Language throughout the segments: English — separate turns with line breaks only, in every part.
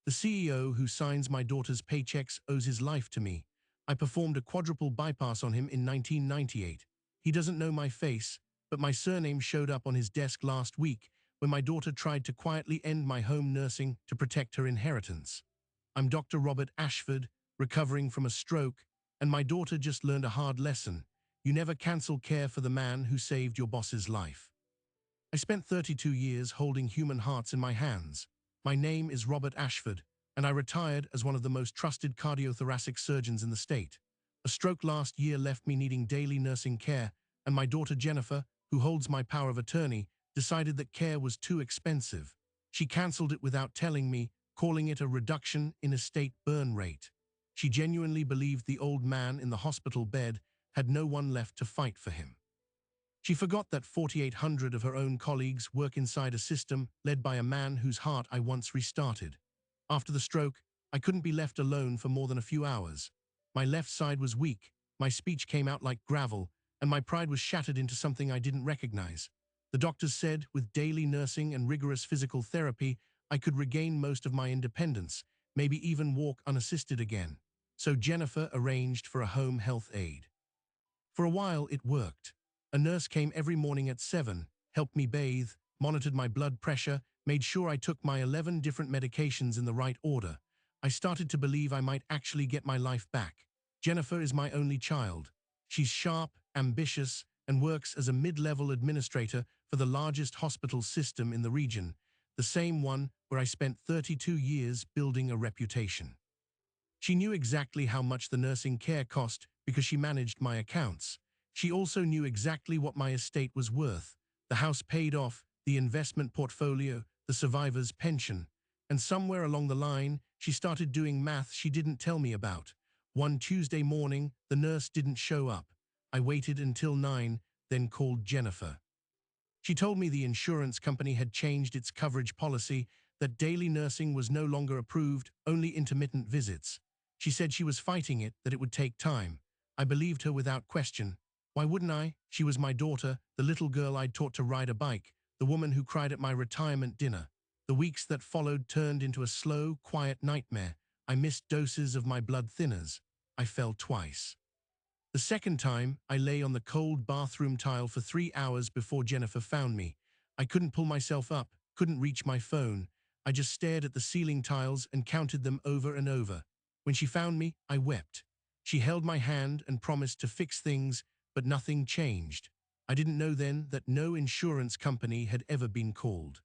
The CEO who signs my daughter's paychecks owes his life to me. I performed a quadruple bypass on him in 1998. He doesn't know my face, but my surname showed up on his desk last week when my daughter tried to quietly end my home nursing to protect her inheritance. I'm Dr. Robert Ashford, recovering from a stroke, and my daughter just learned a hard lesson. You never cancel care for the man who saved your boss's life. I spent 32 years holding human hearts in my hands. My name is Robert Ashford, and I retired as one of the most trusted cardiothoracic surgeons in the state. A stroke last year left me needing daily nursing care, and my daughter Jennifer, who holds my power of attorney, decided that care was too expensive. She cancelled it without telling me, calling it a reduction in estate burn rate. She genuinely believed the old man in the hospital bed had no one left to fight for him. She forgot that 4,800 of her own colleagues work inside a system led by a man whose heart I once restarted. After the stroke, I couldn't be left alone for more than a few hours. My left side was weak, my speech came out like gravel, and my pride was shattered into something I didn't recognize. The doctors said, with daily nursing and rigorous physical therapy, I could regain most of my independence, maybe even walk unassisted again. So Jennifer arranged for a home health aide. For a while, it worked. A nurse came every morning at 7, helped me bathe, monitored my blood pressure, made sure I took my 11 different medications in the right order. I started to believe I might actually get my life back. Jennifer is my only child. She's sharp, ambitious, and works as a mid-level administrator for the largest hospital system in the region, the same one where I spent 32 years building a reputation. She knew exactly how much the nursing care cost because she managed my accounts. She also knew exactly what my estate was worth. The house paid off, the investment portfolio, the survivor's pension. And somewhere along the line, she started doing math she didn't tell me about. One Tuesday morning, the nurse didn't show up. I waited until 9, then called Jennifer. She told me the insurance company had changed its coverage policy, that daily nursing was no longer approved, only intermittent visits. She said she was fighting it, that it would take time. I believed her without question. Why wouldn't I? She was my daughter, the little girl I'd taught to ride a bike, the woman who cried at my retirement dinner. The weeks that followed turned into a slow, quiet nightmare. I missed doses of my blood thinners. I fell twice. The second time, I lay on the cold bathroom tile for 3 hours before Jennifer found me. I couldn't pull myself up, couldn't reach my phone. I just stared at the ceiling tiles and counted them over and over. When she found me, I wept. She held my hand and promised to fix things, but nothing changed. I didn't know then that no insurance company had ever been called.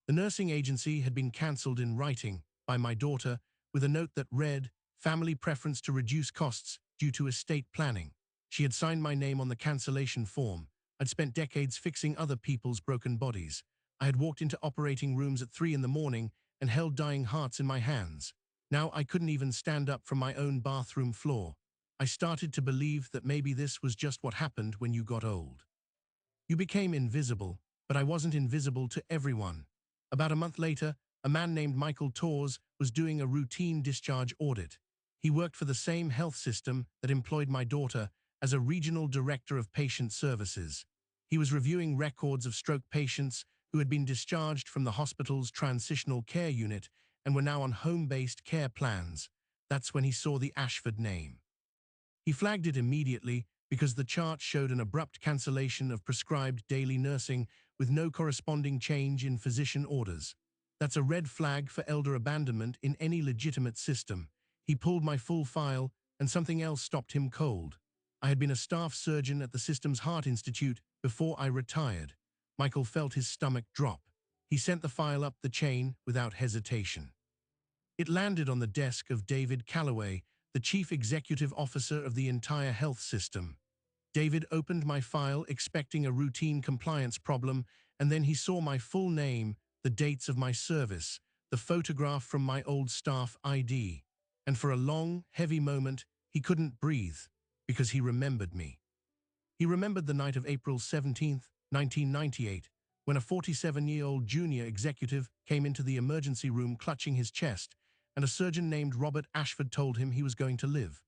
The nursing agency had been cancelled in writing by my daughter with a note that read, "Family preference to reduce costs due to estate planning." She had signed my name on the cancellation form. I'd spent decades fixing other people's broken bodies. I had walked into operating rooms at 3 in the morning and held dying hearts in my hands. Now I couldn't even stand up from my own bathroom floor. I started to believe that maybe this was just what happened when you got old. You became invisible, but I wasn't invisible to everyone. About a month later, a man named Michael Torres was doing a routine discharge audit. He worked for the same health system that employed my daughter as a regional director of patient services. He was reviewing records of stroke patients who had been discharged from the hospital's transitional care unit and were now on home-based care plans. That's when he saw the Ashford name. He flagged it immediately because the chart showed an abrupt cancellation of prescribed daily nursing with no corresponding change in physician orders. That's a red flag for elder abandonment in any legitimate system. He pulled my full file, and something else stopped him cold. I had been a staff surgeon at the system's Heart Institute before I retired. Michael felt his stomach drop. He sent the file up the chain without hesitation. It landed on the desk of David Calloway, the chief executive officer of the entire health system. David opened my file expecting a routine compliance problem, and then he saw my full name, the dates of my service, the photograph from my old staff ID. And for a long, heavy moment, he couldn't breathe because he remembered me. He remembered the night of April 17, 1998, when a 47-year-old junior executive came into the emergency room clutching his chest, and a surgeon named Robert Ashford told him he was going to live.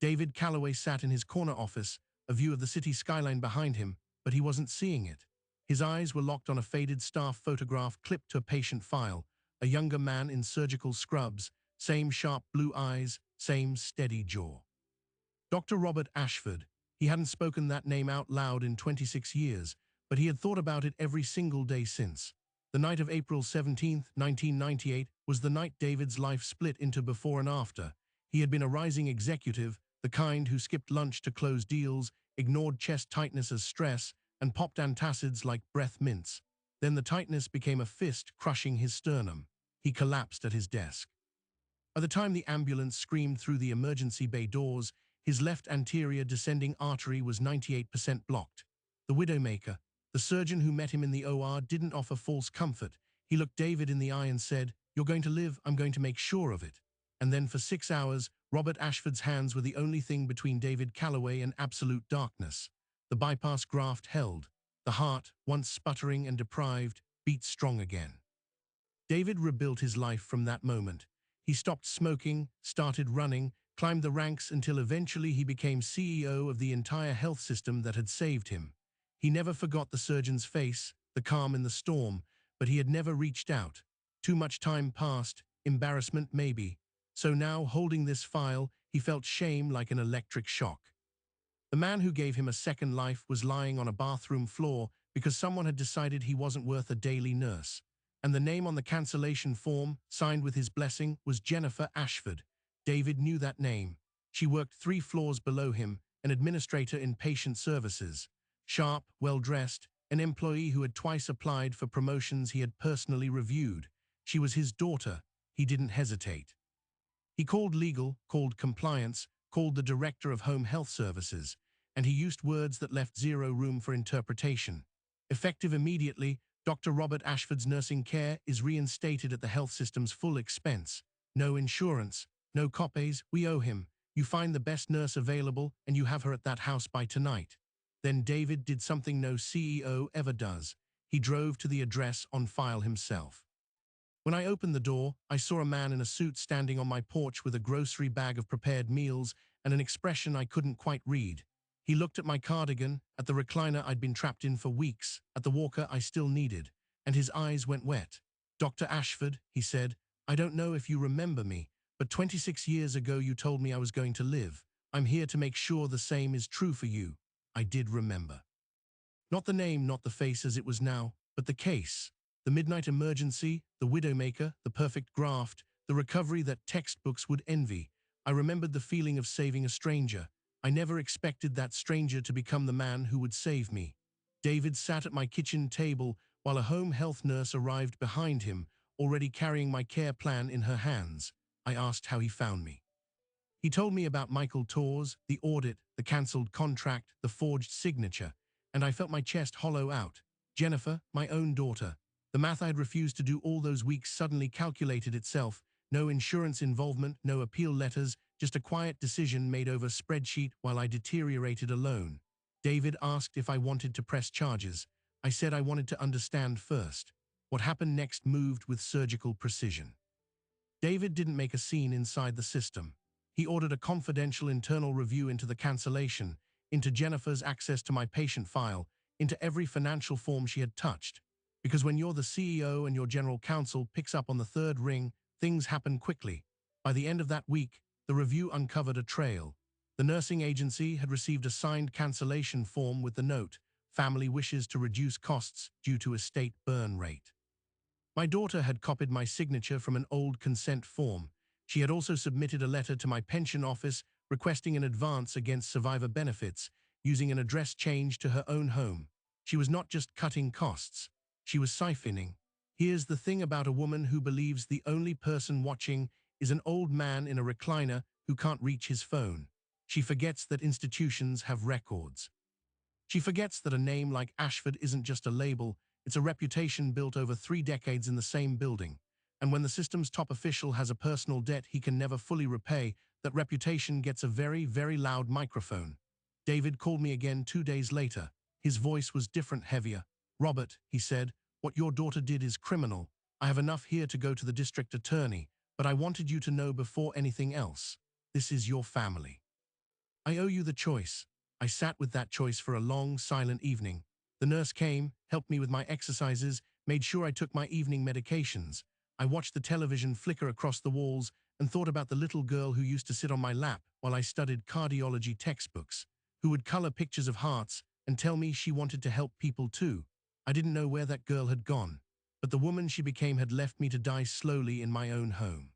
David Calloway sat in his corner office, a view of the city skyline behind him, but he wasn't seeing it. His eyes were locked on a faded staff photograph clipped to a patient file, a younger man in surgical scrubs, same sharp blue eyes, same steady jaw. Dr. Robert Ashford. He hadn't spoken that name out loud in 26 years, but he had thought about it every single day since. The night of April 17, 1998, was the night David's life split into before and after. He had been a rising executive, the kind who skipped lunch to close deals, ignored chest tightness as stress, and popped antacids like breath mints. Then the tightness became a fist crushing his sternum. He collapsed at his desk. By the time the ambulance screamed through the emergency bay doors, his left anterior descending artery was 98% blocked. The Widowmaker, the surgeon who met him in the OR, didn't offer false comfort. He looked David in the eye and said, "You're going to live, I'm going to make sure of it." And then for 6 hours, Robert Ashford's hands were the only thing between David Calloway and absolute darkness. The bypass graft held. The heart, once sputtering and deprived, beat strong again. David rebuilt his life from that moment. He stopped smoking, started running, climbed the ranks until eventually he became CEO of the entire health system that had saved him. He never forgot the surgeon's face, the calm in the storm, but he had never reached out. Too much time passed, embarrassment maybe. So now, holding this file, he felt shame like an electric shock. The man who gave him a second life was lying on a bathroom floor because someone had decided he wasn't worth a daily nurse. And the name on the cancellation form, signed with his blessing, was Jennifer Ashford. David knew that name. She worked 3 floors below him, an administrator in patient services. Sharp, well-dressed, an employee who had twice applied for promotions he had personally reviewed. She was his daughter. He didn't hesitate. He called legal, called compliance, called the director of home health services, and he used words that left zero room for interpretation. Effective immediately, Dr. Robert Ashford's nursing care is reinstated at the health system's full expense. No insurance, no copays, we owe him. You find the best nurse available and you have her at that house by tonight. Then David did something no CEO ever does. He drove to the address on file himself. When I opened the door, I saw a man in a suit standing on my porch with a grocery bag of prepared meals and an expression I couldn't quite read. He looked at my cardigan, at the recliner I'd been trapped in for weeks, at the walker I still needed, and his eyes went wet. "Dr. Ashford," he said, "I don't know if you remember me, but 26 years ago you told me I was going to live. I'm here to make sure the same is true for you." I did remember. Not the name, not the face as it was now, but the case. The midnight emergency, the Widowmaker, the perfect graft, the recovery that textbooks would envy. I remembered the feeling of saving a stranger. I never expected that stranger to become the man who would save me. David sat at my kitchen table while a home health nurse arrived behind him, already carrying my care plan in her hands. I asked how he found me. He told me about Michael Torres, the audit, the cancelled contract, the forged signature, and I felt my chest hollow out. Jennifer, my own daughter. The math I had refused to do all those weeks suddenly calculated itself. No insurance involvement, no appeal letters, just a quiet decision made over a spreadsheet while I deteriorated alone. David asked if I wanted to press charges. I said I wanted to understand first. What happened next moved with surgical precision. David didn't make a scene inside the system. He ordered a confidential internal review into the cancellation, into Jennifer's access to my patient file, into every financial form she had touched. Because when you're the CEO and your general counsel picks up on the third ring, things happen quickly. By the end of that week, the review uncovered a trail. The nursing agency had received a signed cancellation form with the note, "Family wishes to reduce costs due to estate burn rate." My daughter had copied my signature from an old consent form. She had also submitted a letter to my pension office requesting an advance against survivor benefits, using an address change to her own home. She was not just cutting costs. She was siphoning. Here's the thing about a woman who believes the only person watching is an old man in a recliner who can't reach his phone. She forgets that institutions have records. She forgets that a name like Ashford isn't just a label, it's a reputation built over 3 decades in the same building. And when the system's top official has a personal debt he can never fully repay, that reputation gets a very, very loud microphone. David called me again 2 days later. His voice was different, heavier. "Robert," he said, "what your daughter did is criminal. I have enough here to go to the district attorney, but I wanted you to know before anything else. This is your family. I owe you the choice." I sat with that choice for a long, silent evening. The nurse came, helped me with my exercises, made sure I took my evening medications. I watched the television flicker across the walls and thought about the little girl who used to sit on my lap while I studied cardiology textbooks, who would color pictures of hearts and tell me she wanted to help people too. I didn't know where that girl had gone, but the woman she became had left me to die slowly in my own home.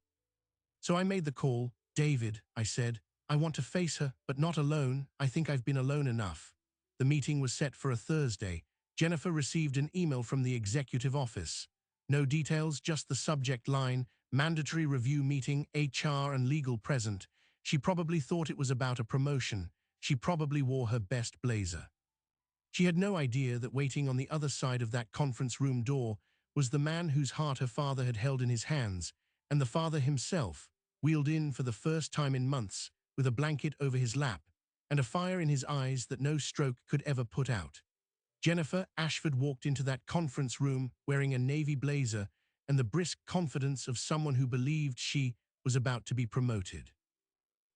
So I made the call. David, I said, I want to face her, but not alone. I think I've been alone enough. The meeting was set for a Thursday. Jennifer received an email from the executive office. No details, just the subject line, mandatory review meeting, HR and legal present. She probably thought it was about a promotion. She probably wore her best blazer. She had no idea that waiting on the other side of that conference room door was the man whose heart her father had held in his hands, and the father himself, wheeled in for the first time in months, with a blanket over his lap, and a fire in his eyes that no stroke could ever put out. Jennifer Ashford walked into that conference room wearing a navy blazer and the brisk confidence of someone who believed she was about to be promoted.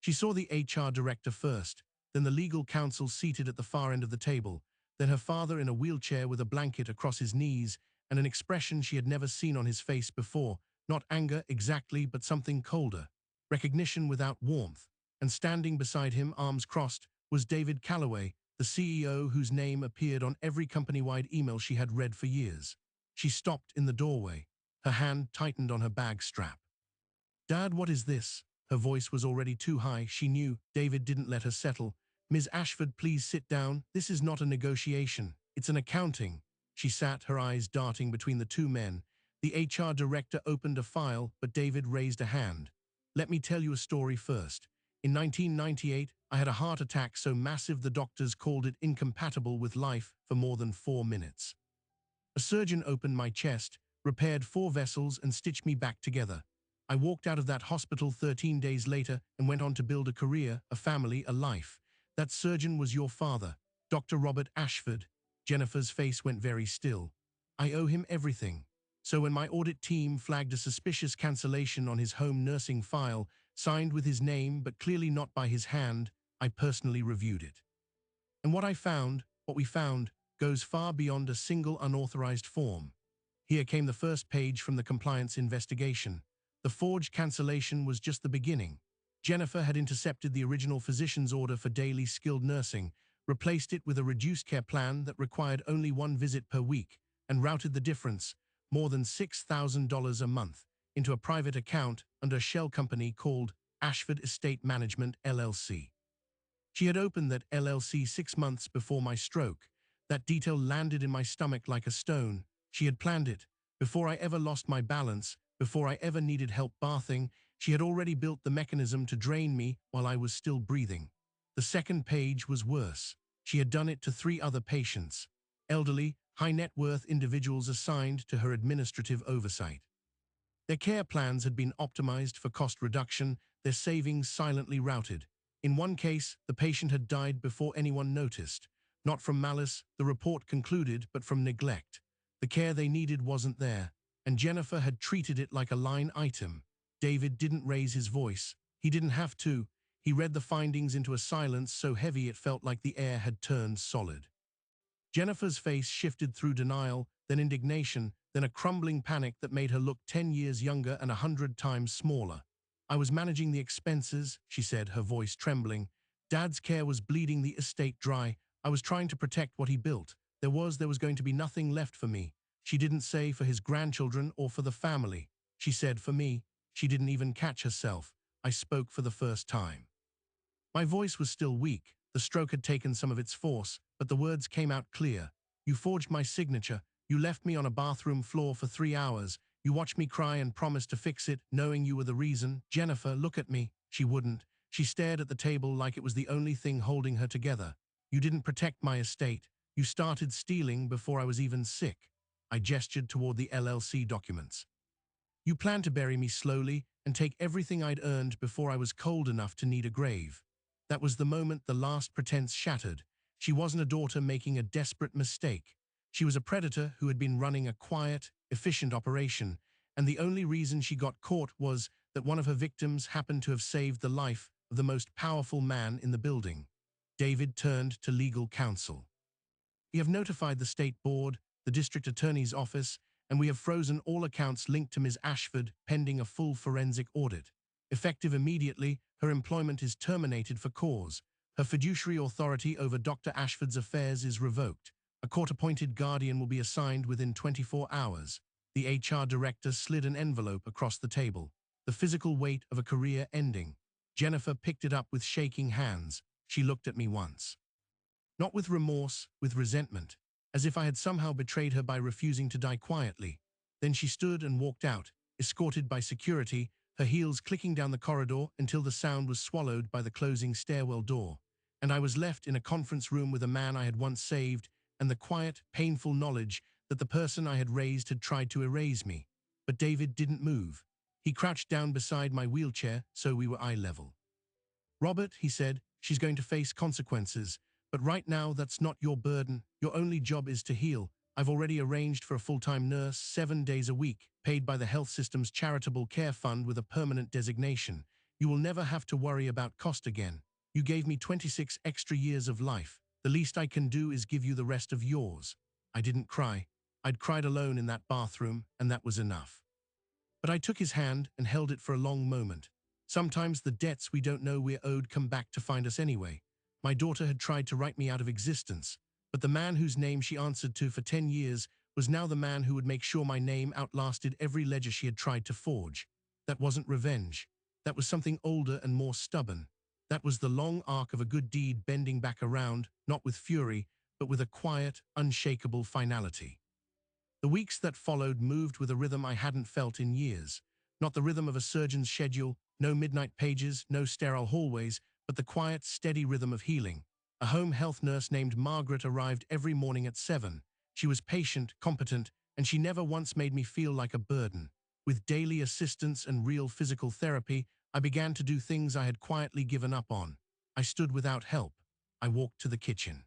She saw the HR director first, then the legal counsel seated at the far end of the table, then her father in a wheelchair with a blanket across his knees and an expression she had never seen on his face before, not anger exactly, but something colder, recognition without warmth. And standing beside him, arms crossed, was David Calloway, the CEO whose name appeared on every company-wide email she had read for years. She stopped in the doorway, her hand tightened on her bag strap. "Dad, what is this?" Her voice was already too high. She knew David didn't let her settle. "Ms. Ashford, please sit down. This is not a negotiation. It's an accounting." She sat, her eyes darting between the two men. The HR director opened a file, but David raised a hand. "Let me tell you a story first. In 1998, I had a heart attack so massive the doctors called it incompatible with life for more than 4 minutes. A surgeon opened my chest, repaired 4 vessels and stitched me back together. I walked out of that hospital 13 days later and went on to build a career, a family, a life. That surgeon was your father, Dr. Robert Ashford." Jennifer's face went very still. "I owe him everything." So when my audit team flagged a suspicious cancellation on his home nursing file, signed with his name but clearly not by his hand, I personally reviewed it. And what we found, goes far beyond a single unauthorized form. Here came the first page from the compliance investigation. The forged cancellation was just the beginning. Jennifer had intercepted the original physician's order for daily skilled nursing, replaced it with a reduced care plan that required only 1 visit per week, and routed the difference, more than $6,000 a month, into a private account under a shell company called Ashford Estate Management, LLC. She had opened that LLC 6 months before my stroke. That detail landed in my stomach like a stone. She had planned it. Before I ever lost my balance, before I ever needed help bathing, she had already built the mechanism to drain me while I was still breathing. The second page was worse. She had done it to 3 other patients, elderly, high-net-worth individuals assigned to her administrative oversight. Their care plans had been optimized for cost reduction, their savings silently routed. In one case, the patient had died before anyone noticed. Not from malice, the report concluded, but from neglect. The care they needed wasn't there, and Jennifer had treated it like a line item. David didn't raise his voice. He didn't have to. He read the findings into a silence so heavy it felt like the air had turned solid. Jennifer's face shifted through denial, then indignation, then a crumbling panic that made her look 10 years younger and 100 times smaller. "I was managing the expenses," she said, her voice trembling. "Dad's care was bleeding the estate dry. I was trying to protect what he built. There was going to be nothing left for me." She didn't say for his grandchildren or for the family. She said for me. She didn't even catch herself. I spoke for the first time. My voice was still weak. The stroke had taken some of its force, but the words came out clear. "You forged my signature. You left me on a bathroom floor for 3 hours. You watched me cry and promised to fix it, knowing you were the reason. Jennifer, look at me." She wouldn't. She stared at the table like it was the only thing holding her together. "You didn't protect my estate. You started stealing before I was even sick." I gestured toward the LLC documents. "You planned to bury me slowly and take everything I'd earned before I was cold enough to need a grave." That was the moment the last pretense shattered. She wasn't a daughter making a desperate mistake. She was a predator who had been running a quiet, efficient operation, and the only reason she got caught was that one of her victims happened to have saved the life of the most powerful man in the building. David turned to legal counsel. "We have notified the state board, the district attorney's office, and we have frozen all accounts linked to Ms. Ashford pending a full forensic audit. Effective immediately, her employment is terminated for cause. Her fiduciary authority over Dr. Ashford's affairs is revoked. A court-appointed guardian will be assigned within 24 hours. The HR director slid an envelope across the table. The physical weight of a career ending. Jennifer picked it up with shaking hands. She looked at me once. Not with remorse, with resentment, as if I had somehow betrayed her by refusing to die quietly. Then she stood and walked out, escorted by security, her heels clicking down the corridor until the sound was swallowed by the closing stairwell door. And I was left in a conference room with a man I had once saved and the quiet, painful knowledge that the person I had raised had tried to erase me. But David didn't move. He crouched down beside my wheelchair so we were eye level. "Robert," he said, "she's going to face consequences. But right now, that's not your burden. Your only job is to heal. I've already arranged for a full-time nurse 7 days a week, paid by the health system's charitable care fund with a permanent designation. You will never have to worry about cost again. You gave me 26 extra years of life. The least I can do is give you the rest of yours." I didn't cry. I'd cried alone in that bathroom, and that was enough. But I took his hand and held it for a long moment. Sometimes the debts we don't know we're owed come back to find us anyway. My daughter had tried to write me out of existence, but the man whose name she answered to for 10 years was now the man who would make sure my name outlasted every ledger she had tried to forge. That wasn't revenge. That was something older and more stubborn. That was the long arc of a good deed bending back around, not with fury, but with a quiet, unshakable finality. The weeks that followed moved with a rhythm I hadn't felt in years. Not the rhythm of a surgeon's schedule, no midnight pages, no sterile hallways, but the quiet, steady rhythm of healing. A home health nurse named Margaret arrived every morning at 7. She was patient, competent, and she never once made me feel like a burden. With daily assistance and real physical therapy, I began to do things I had quietly given up on. I stood without help. I walked to the kitchen.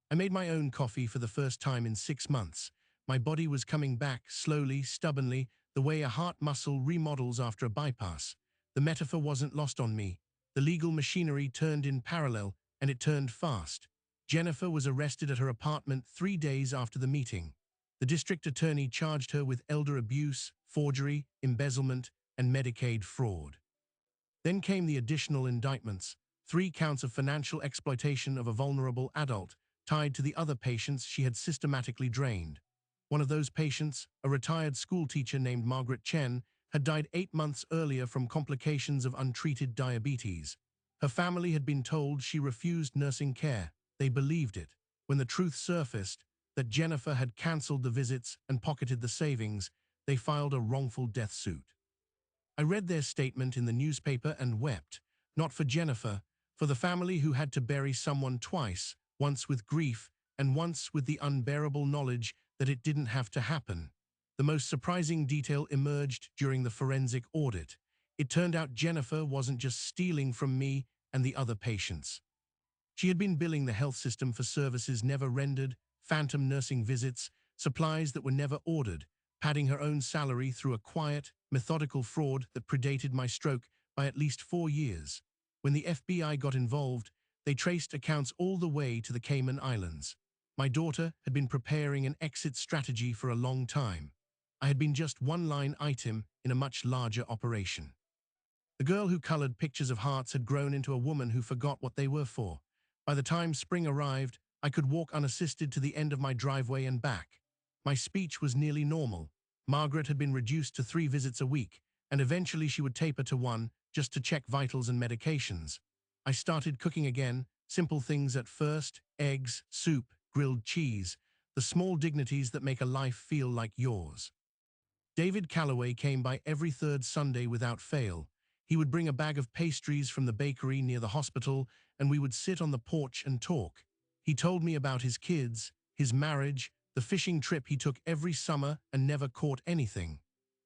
I made my own coffee for the first time in 6 months. My body was coming back, slowly, stubbornly, the way a heart muscle remodels after a bypass. The metaphor wasn't lost on me. The legal machinery turned in parallel, and it turned fast. Jennifer was arrested at her apartment 3 days after the meeting. The district attorney charged her with elder abuse, forgery, embezzlement, and Medicaid fraud. Then came the additional indictments, 3 counts of financial exploitation of a vulnerable adult, tied to the other patients she had systematically drained. One of those patients, a retired schoolteacher named Margaret Chen, had died 8 months earlier from complications of untreated diabetes. Her family had been told she refused nursing care. They believed it. When the truth surfaced, that Jennifer had cancelled the visits and pocketed the savings, they filed a wrongful death suit. I read their statement in the newspaper and wept, not for Jennifer, for the family who had to bury someone twice, once with grief and once with the unbearable knowledge that it didn't have to happen. The most surprising detail emerged during the forensic audit. It turned out Jennifer wasn't just stealing from me and the other patients. She had been billing the health system for services never rendered, phantom nursing visits, supplies that were never ordered, padding her own salary through a quiet, methodical fraud that predated my stroke by at least 4 years. When the FBI got involved, they traced accounts all the way to the Cayman Islands. My daughter had been preparing an exit strategy for a long time. I had been just one line item in a much larger operation. The girl who colored pictures of hearts had grown into a woman who forgot what they were for. By the time spring arrived, I could walk unassisted to the end of my driveway and back. My speech was nearly normal. Margaret had been reduced to 3 visits a week, and eventually she would taper to 1 just to check vitals and medications. I started cooking again, simple things at first, eggs, soup, grilled cheese, the small dignities that make a life feel like yours. David Calloway came by every 3rd Sunday without fail. He would bring a bag of pastries from the bakery near the hospital, and we would sit on the porch and talk. He told me about his kids, his marriage, the fishing trip he took every summer and never caught anything.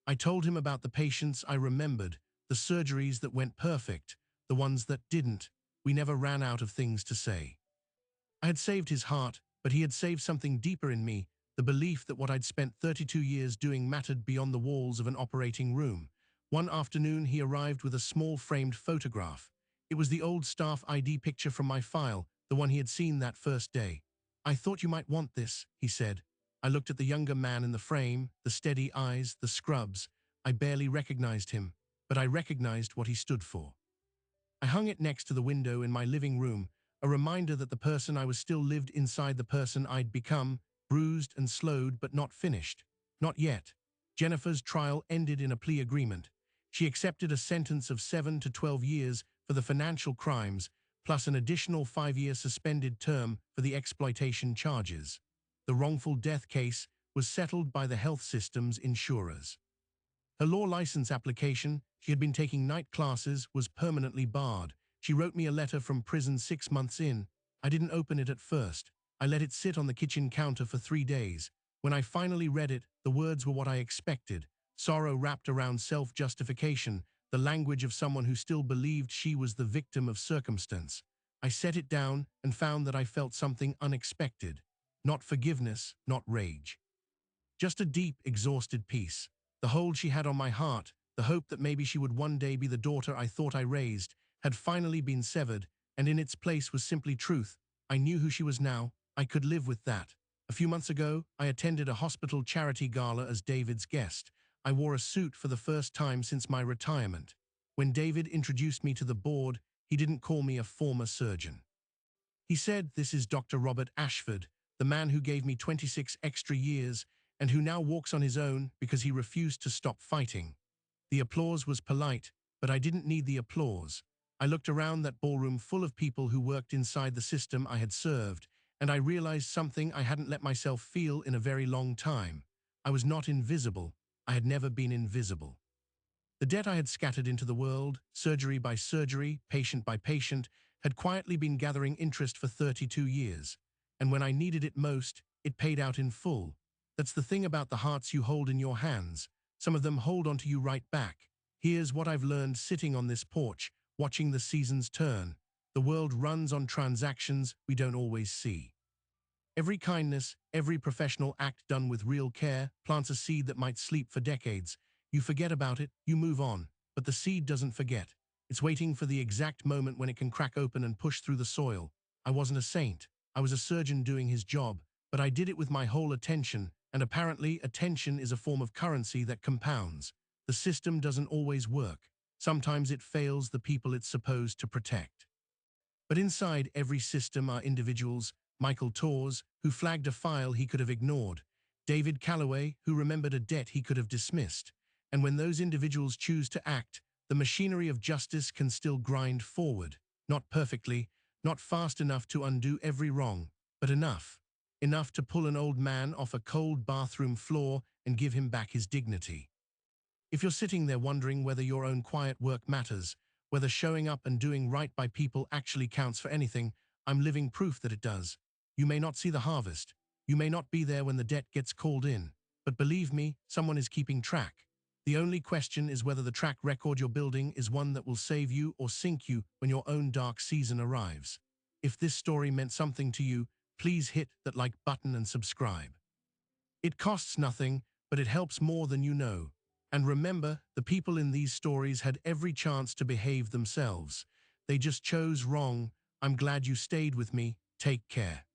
I told him about the patients I remembered, the surgeries that went perfect, the ones that didn't. We never ran out of things to say. I had saved his heart, but he had saved something deeper in me, the belief that what I'd spent 32 years doing mattered beyond the walls of an operating room. One afternoon, he arrived with a small framed photograph. It was the old staff ID picture from my file, the one he had seen that first day. "I thought you might want this," he said. I looked at the younger man in the frame, the steady eyes, the scrubs. I barely recognized him, but I recognized what he stood for. I hung it next to the window in my living room, a reminder that the person I was still lived inside the person I'd become, bruised and slowed but not finished. Not yet. Jennifer's trial ended in a plea agreement. She accepted a sentence of 7 to 12 years for the financial crimes, plus an additional 5-year suspended term for the exploitation charges. The wrongful death case was settled by the health system's insurers. Her law license application, she had been taking night classes, was permanently barred. She wrote me a letter from prison 6 months in. I didn't open it at first. I let it sit on the kitchen counter for 3 days. When I finally read it, the words were what I expected. Sorrow wrapped around self-justification, the language of someone who still believed she was the victim of circumstance. I set it down and found that I felt something unexpected. Not forgiveness, not rage. Just a deep, exhausted peace. The hold she had on my heart, the hope that maybe she would one day be the daughter I thought I raised, had finally been severed, and in its place was simply truth. I knew who she was now. I could live with that. A few months ago, I attended a hospital charity gala as David's guest. I wore a suit for the first time since my retirement. When David introduced me to the board, he didn't call me a former surgeon. He said, "This is Dr. Robert Ashford, the man who gave me 26 extra years and who now walks on his own because he refused to stop fighting." The applause was polite, but I didn't need the applause. I looked around that ballroom full of people who worked inside the system I had served, and I realized something I hadn't let myself feel in a very long time. I was not invisible. I had never been invisible. The debt I had scattered into the world, surgery by surgery, patient by patient, had quietly been gathering interest for 32 years. And when I needed it most, it paid out in full. That's the thing about the hearts you hold in your hands. Some of them hold onto you right back. Here's what I've learned sitting on this porch, watching the seasons turn. The world runs on transactions we don't always see. Every kindness, every professional act done with real care plants a seed that might sleep for decades. You forget about it, you move on, but the seed doesn't forget. It's waiting for the exact moment when it can crack open and push through the soil. I wasn't a saint. I was a surgeon doing his job, but I did it with my whole attention, and apparently attention is a form of currency that compounds. The system doesn't always work. Sometimes it fails the people it's supposed to protect. But inside every system are individuals: Michael Torres, who flagged a file he could have ignored; David Calloway, who remembered a debt he could have dismissed. And when those individuals choose to act, the machinery of justice can still grind forward. Not perfectly, not fast enough to undo every wrong, but enough. Enough to pull an old man off a cold bathroom floor and give him back his dignity. If you're sitting there wondering whether your own quiet work matters, whether showing up and doing right by people actually counts for anything, I'm living proof that it does. You may not see the harvest. You may not be there when the debt gets called in. But believe me, someone is keeping track. The only question is whether the track record you're building is one that will save you or sink you when your own dark season arrives. If this story meant something to you, please hit that like button and subscribe. It costs nothing, but it helps more than you know. And remember, the people in these stories had every chance to behave themselves. They just chose wrong. I'm glad you stayed with me. Take care.